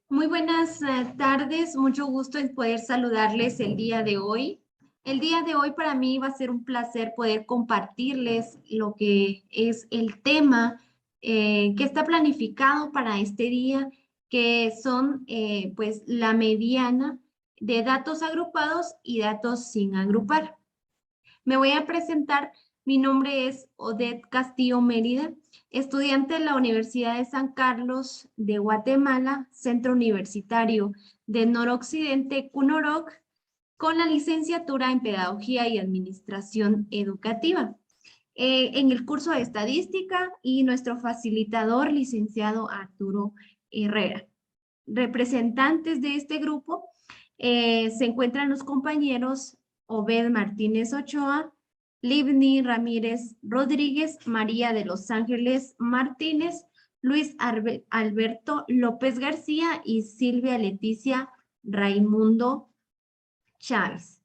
Muy buenas tardes, mucho gusto en poder saludarles el día de hoy. El día de hoy para mí va a ser un placer poder compartirles lo que es el tema que está planificado para este día, que son pues la mediana de datos agrupados y datos sin agrupar. Me voy a presentar. Mi nombre es Odette Castillo Mérida, estudiante de la Universidad de San Carlos de Guatemala, Centro Universitario de Noroccidente, CUNOROC, con la licenciatura en Pedagogía y Administración Educativa. En el curso de Estadística y nuestro facilitador, licenciado Arturo Herrera. Representantes de este grupo se encuentran los compañeros Obed Martínez Ochoa, Livni Ramírez Rodríguez, María de los Ángeles Martínez, Luis Alberto López García y Silvia Leticia Raimundo Chávez.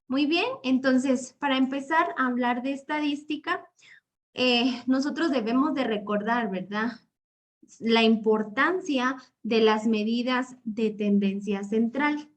Muy bien, entonces para empezar a hablar de estadística, nosotros debemos de recordar, ¿verdad?, la importancia de las medidas de tendencia central.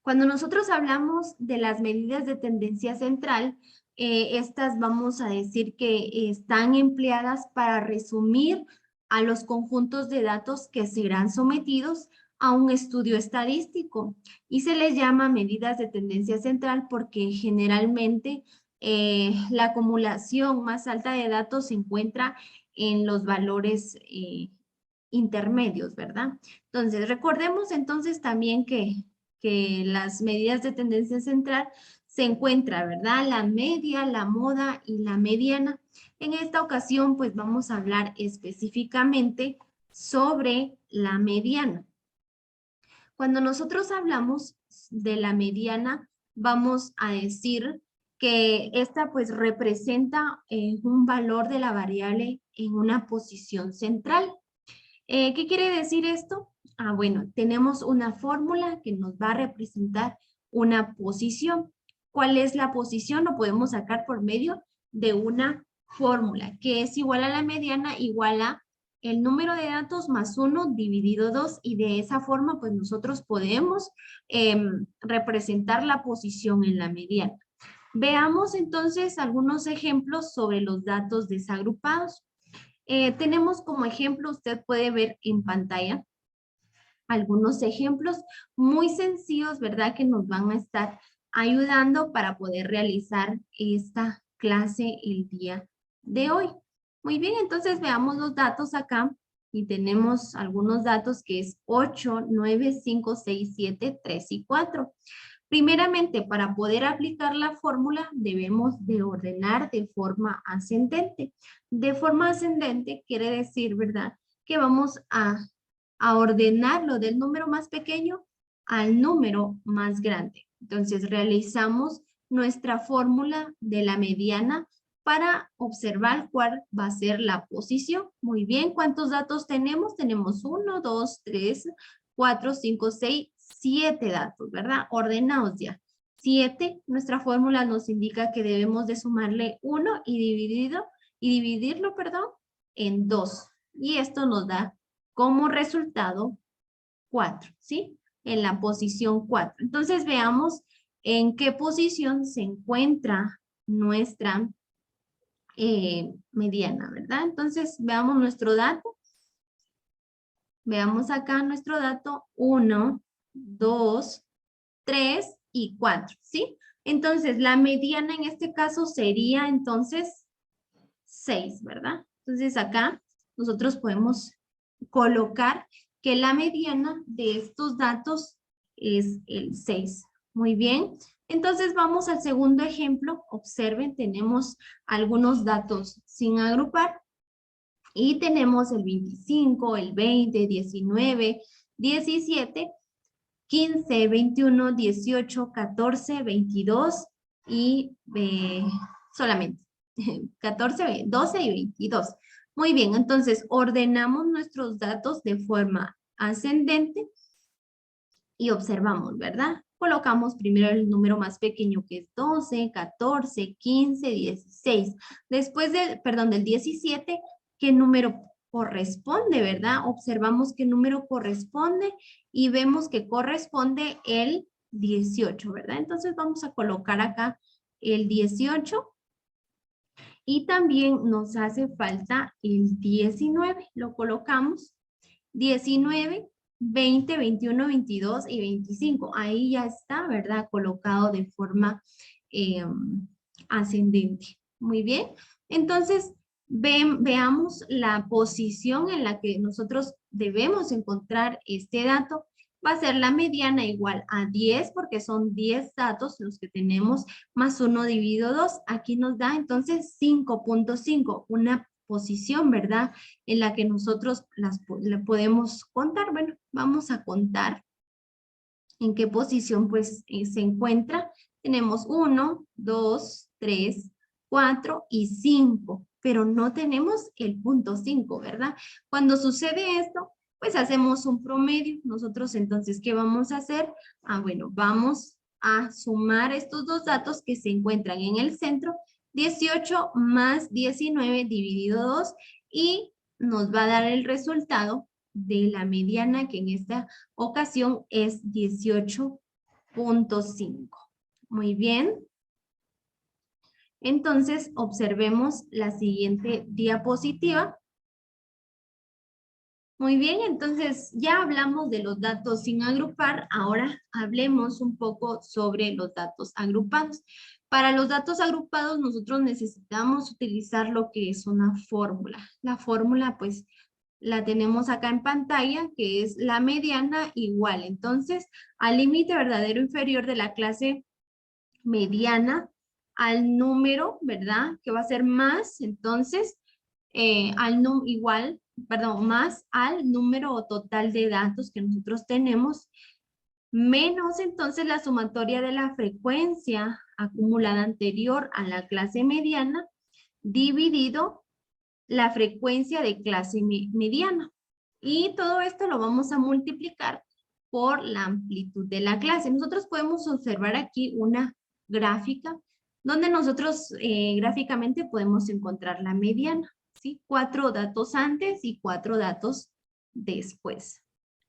Cuando nosotros hablamos de las medidas de tendencia central, estas vamos a decir que están empleadas para resumir a los conjuntos de datos que serán sometidos a un estudio estadístico y se les llama medidas de tendencia central porque generalmente la acumulación más alta de datos se encuentra en los valores intermedios, ¿verdad? Entonces, recordemos entonces también que las medidas de tendencia central se encuentra, ¿verdad? La media, la moda y la mediana. En esta ocasión, pues vamos a hablar específicamente sobre la mediana. Cuando nosotros hablamos de la mediana, vamos a decir que esta pues representa un valor de la variable en una posición central. ¿Qué quiere decir esto? Bueno, tenemos una fórmula que nos va a representar una posición. ¿Cuál es la posición? Lo podemos sacar por medio de una fórmula, que es igual a la mediana, igual a el número de datos más 1 dividido 2, y de esa forma, pues nosotros podemos representar la posición en la mediana. Veamos entonces algunos ejemplos sobre los datos desagrupados. Tenemos como ejemplo, usted puede ver en pantalla algunos ejemplos muy sencillos, ¿verdad? Que nos van a estar ayudando para poder realizar esta clase el día de hoy. Muy bien, entonces veamos los datos acá y tenemos algunos datos que es 8, 9, 5, 6, 7, 3 y 4. Primeramente, para poder aplicar la fórmula, debemos de ordenar de forma ascendente. De forma ascendente quiere decir, ¿verdad?, que vamos a ordenarlo del número más pequeño al número más grande. Entonces, realizamos nuestra fórmula de la mediana para observar cuál va a ser la posición. Muy bien, ¿cuántos datos tenemos? Tenemos 1, 2, 3, 4, 5, 6, 7 datos, ¿verdad? Ordenados ya. 7, nuestra fórmula nos indica que debemos de sumarle 1 y dividirlo, perdón, en 2. Y esto nos da como resultado 4, ¿sí? En la posición 4. Entonces veamos en qué posición se encuentra nuestra mediana, ¿verdad? Entonces veamos nuestro dato. Veamos acá nuestro dato 1, 2, 3 y 4, ¿sí? Entonces, la mediana en este caso sería entonces 6, ¿verdad? Entonces, acá nosotros podemos colocar que la mediana de estos datos es el 6. Muy bien. Entonces, vamos al segundo ejemplo. Observen, tenemos algunos datos sin agrupar. Y tenemos el 25, el 20, 19, 17, 15, 21, 18, 14, 22 y solamente 14, 12 y 22. Muy bien, entonces ordenamos nuestros datos de forma ascendente y observamos, ¿verdad? Colocamos primero el número más pequeño que es 12, 14, 15, 16. Después del 17, ¿qué número corresponde, ¿verdad? Observamos qué número corresponde y vemos que corresponde el 18, ¿verdad? Entonces vamos a colocar acá el 18 y también nos hace falta el 19. Lo colocamos 19, 20, 21, 22 y 25. Ahí ya está, ¿verdad? Colocado de forma ascendente. Muy bien. Entonces, veamos la posición en la que nosotros debemos encontrar este dato. Va a ser la mediana igual a 10 porque son 10 datos los que tenemos más 1 dividido 2. Aquí nos da entonces 5.5, una posición, ¿verdad? En la que nosotros la podemos contar. Bueno, vamos a contar en qué posición pues se encuentra. Tenemos 1, 2, 3, 4 y 5, pero no tenemos el punto 5, ¿verdad? Cuando sucede esto, pues hacemos un promedio. Nosotros entonces, ¿qué vamos a hacer? Bueno, vamos a sumar estos dos datos que se encuentran en el centro, 18 más 19 dividido 2, y nos va a dar el resultado de la mediana, que en esta ocasión es 18.5. Muy bien. Entonces, observemos la siguiente diapositiva. Muy bien, entonces ya hablamos de los datos sin agrupar. Ahora hablemos un poco sobre los datos agrupados. Para los datos agrupados nosotros necesitamos utilizar lo que es una fórmula. La fórmula pues la tenemos acá en pantalla, que es la mediana igual. Entonces, al límite verdadero inferior de la clase mediana al número, ¿verdad? Que va a ser más, entonces, más al número total de datos que nosotros tenemos, menos entonces la sumatoria de la frecuencia acumulada anterior a la clase mediana, dividido la frecuencia de clase mediana. Y todo esto lo vamos a multiplicar por la amplitud de la clase. Nosotros podemos observar aquí una gráfica donde nosotros gráficamente podemos encontrar la mediana, ¿sí? 4 datos antes y 4 datos después.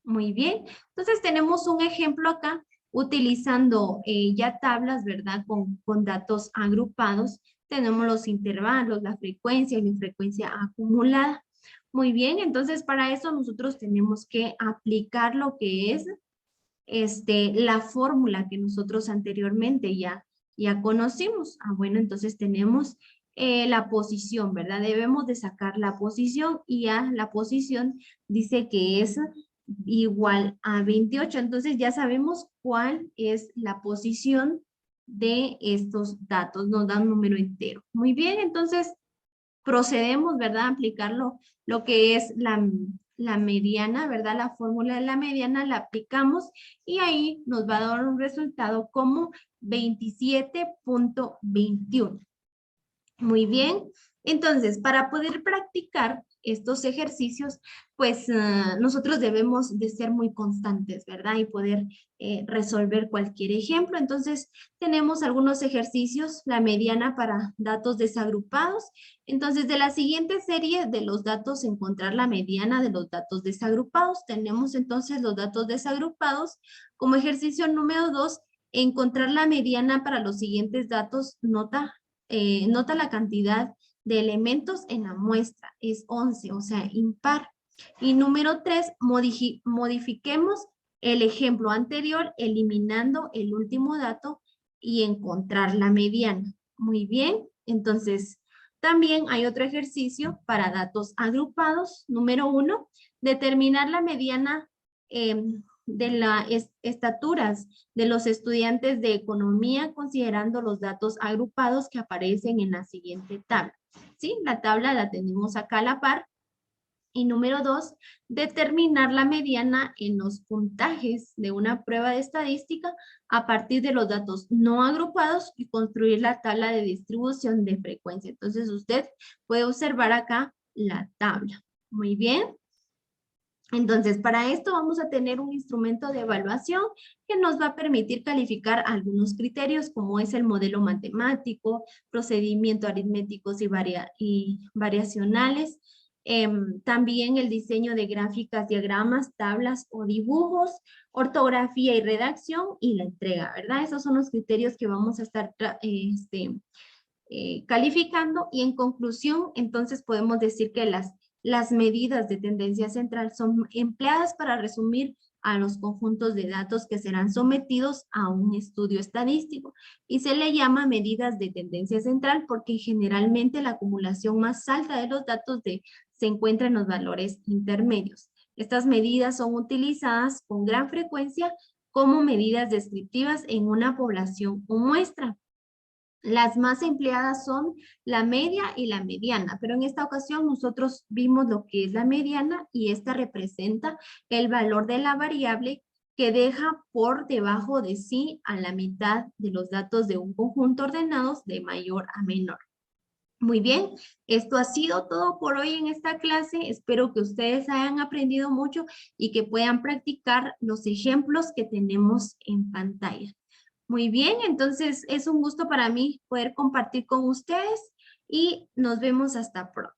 Muy bien. Entonces tenemos un ejemplo acá utilizando ya tablas, ¿verdad? Con datos agrupados. Tenemos los intervalos, la frecuencia y la frecuencia acumulada. Muy bien, entonces para eso nosotros tenemos que aplicar lo que es la fórmula que nosotros anteriormente ya conocimos. Bueno, entonces tenemos la posición, ¿verdad? Debemos de sacar la posición y la posición dice que es igual a 28. Entonces ya sabemos cuál es la posición de estos datos. Nos da un número entero. Muy bien, entonces procedemos, ¿verdad? A aplicarlo, lo que es la mediana, ¿verdad? La fórmula de la mediana la aplicamos y ahí nos va a dar un resultado como 27.21. Muy bien. Entonces, para poder practicar estos ejercicios, pues nosotros debemos de ser muy constantes, ¿verdad? Y poder resolver cualquier ejemplo. Entonces, tenemos algunos ejercicios, la mediana para datos desagrupados. Entonces, de la siguiente serie de los datos, encontrar la mediana de los datos desagrupados. Tenemos entonces los datos desagrupados. Como ejercicio número 2, encontrar la mediana para los siguientes datos. Nota la cantidad de elementos en la muestra, es 11, o sea, impar. Y número 3, modifiquemos el ejemplo anterior eliminando el último dato y encontrar la mediana. Muy bien, entonces también hay otro ejercicio para datos agrupados. Número 1, determinar la mediana de las estaturas de los estudiantes de economía considerando los datos agrupados que aparecen en la siguiente tabla. ¿Sí? La tabla la tenemos acá a la par. Y número 2, determinar la mediana en los puntajes de una prueba de estadística a partir de los datos no agrupados y construir la tabla de distribución de frecuencia. Entonces usted puede observar acá la tabla. Muy bien. Entonces, para esto vamos a tener un instrumento de evaluación que nos va a permitir calificar algunos criterios como es el modelo matemático, procedimientos aritméticos y variacionales, También el diseño de gráficas, diagramas, tablas o dibujos, ortografía y redacción y la entrega, ¿verdad? Esos son los criterios que vamos a estar calificando y en conclusión, entonces podemos decir que las medidas de tendencia central son empleadas para resumir a los conjuntos de datos que serán sometidos a un estudio estadístico y se le llama medidas de tendencia central porque generalmente la acumulación más alta de los datos se encuentra en los valores intermedios. Estas medidas son utilizadas con gran frecuencia como medidas descriptivas en una población o muestra. Las más empleadas son la media y la mediana, pero en esta ocasión nosotros vimos lo que es la mediana y esta representa el valor de la variable que deja por debajo de sí a la mitad de los datos de un conjunto ordenados de mayor a menor. Muy bien, esto ha sido todo por hoy en esta clase. Espero que ustedes hayan aprendido mucho y que puedan practicar los ejemplos que tenemos en pantalla. Muy bien, entonces es un gusto para mí poder compartir con ustedes y nos vemos hasta pronto.